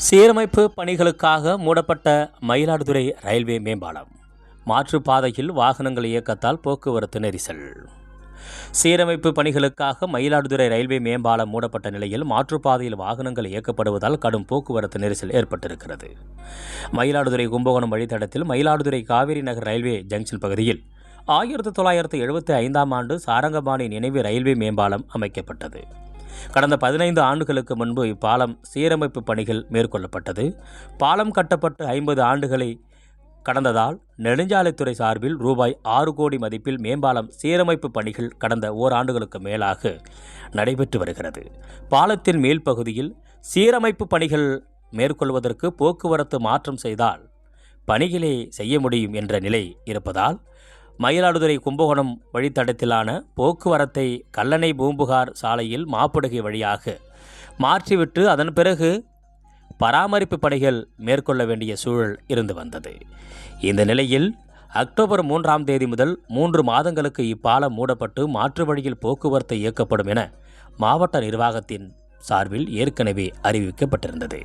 சீரமைப்பு பணிகளுக்காக மூடப்பட்ட மயிலாடுதுறை ரயில்வே மேம்பாலம். மாற்றுப்பாதையில் வாகனங்கள் இயக்கத்தால் போக்குவரத்து நெரிசல். சீரமைப்பு பணிகளுக்காக மயிலாடுதுறை ரயில்வே மேம்பாலம் மூடப்பட்ட நிலையில் மாற்றுப்பாதையில் வாகனங்கள் இயக்கப்படுவதால் கடும் போக்குவரத்து நெரிசல் ஏற்பட்டிருக்கிறது. மயிலாடுதுறை கும்பகோணம் வழித்தடத்தில் மயிலாடுதுறை காவிரி நகர் ரயில்வே ஜங்ஷன் பகுதியில் 1975ஆம் ஆண்டு சாரங்கபாணி நினைவு ரயில்வே மேம்பாலம் அமைக்கப்பட்டது. கடந்த 15 ஆண்டுகளுக்கு முன்பு இப்பாலம் சீரமைப்பு பணிகள் மேற்கொள்ளப்பட்டது. பாலம் கட்டப்பட்டு 50 ஆண்டுகளை கடந்ததால் நெடுஞ்சாலைத்துறை சார்பில் ரூபாய் 6 கோடி மதிப்பில் மேம்பாலம் சீரமைப்பு பணிகள் கடந்த ஓராண்டுகளுக்கு மேலாக நடைபெற்று வருகிறது. பாலத்தின் மேல் பகுதியில் சீரமைப்பு பணிகள் மேற்கொள்வதற்கு போக்குவரத்து மாற்றம் செய்தால் பணிகளை செய்ய முடியும் என்ற நிலை இருப்பதால் மயிலாடுதுறை கும்பகோணம் வழித்தடத்திலான போக்குவரத்தை கல்லணை பூம்புகார் சாலையில் மாப்படுகை வழியாக மாற்றிவிட்டு அதன் பிறகு பராமரிப்பு பணிகள் மேற்கொள்ள வேண்டிய சூழல் இருந்து வந்தது. இந்த நிலையில் அக்டோபர் 3ஆம் தேதி முதல் 3 மாதங்களுக்கு இப்பாலம் மூடப்பட்டு மாற்று வழியில் போக்குவரத்து இயக்கப்படும் என மாவட்ட நிர்வாகத்தின் சார்பில் ஏற்கனவே அறிவிக்கப்பட்டிருந்தது.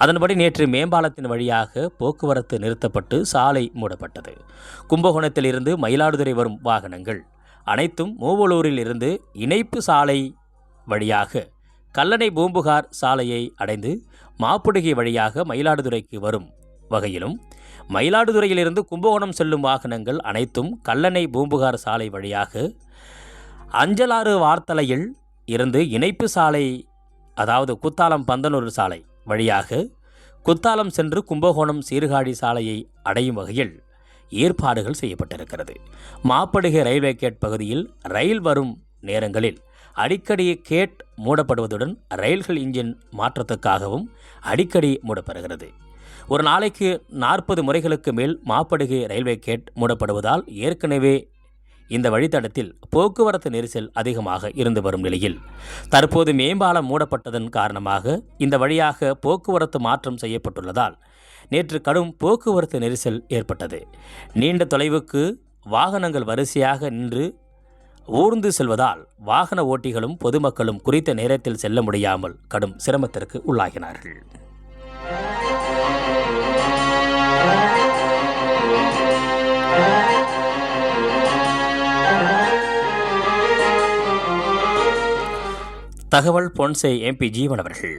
அதன்படி நேற்று மேம்பாலத்தின் வழியாக போக்குவரத்து நிறுத்தப்பட்டு சாலை மூடப்பட்டது. கும்பகோணத்தில் இருந்து மயிலாடுதுறை வரும் வாகனங்கள் அனைத்தும் மூவலூரில் இருந்து இணைப்பு சாலை வழியாக கல்லணை பூம்புகார் சாலையை அடைந்து மாப்படுகை வழியாக மயிலாடுதுறைக்கு வரும் வகையிலும், மயிலாடுதுறையிலிருந்து கும்பகோணம் செல்லும் வாகனங்கள் அனைத்தும் கல்லணை பூம்புகார் சாலை வழியாக அஞ்சலாறு வார்த்தலையில் இருந்து இணைப்பு சாலை அதாவது குத்தாலம் பந்தனூர் சாலை வழியாக குத்தாலம் சென்று கும்பகோணம் சீர்காழி சாலையை அடையும் வகையில் ஏற்பாடுகள் செய்யப்பட்டிருக்கிறது. மாப்படுகை ரயில்வே கேட் பகுதியில் ரயில் வரும் நேரங்களில் அடிக்கடி கேட் மூடப்படுவதுடன் ரயில்கள் இன்ஜின் மாற்றத்துக்காகவும் அடிக்கடி மூடப்படுகிறது. ஒரு நாளைக்கு 40 முறைகளுக்கு மேல் மாப்படுகை ரயில்வே கேட் மூடப்படுவதால் ஏற்கனவே இந்த வழித்தடத்தில் போக்குவரத்து நெரிசல் அதிகமாக இருந்து வரும் நிலையில் தற்போது மேம்பாலம் மூடப்பட்டதன் காரணமாக இந்த வழியாக போக்குவரத்து மாற்றம் செய்யப்பட்டுள்ளதால் நேற்று கடும் போக்குவரத்து நெரிசல் ஏற்பட்டது. நீண்ட தொலைவுக்கு வாகனங்கள் வரிசையாக நின்று ஊர்ந்து செல்வதால் வாகன ஓட்டிகளும் பொதுமக்களும் குறித்த நேரத்தில் செல்ல முடியாமல் கடும் சிரமத்திற்கு உள்ளாகினார்கள். தகவல் பொன்சே MP ஜீவன் அவர்கள்.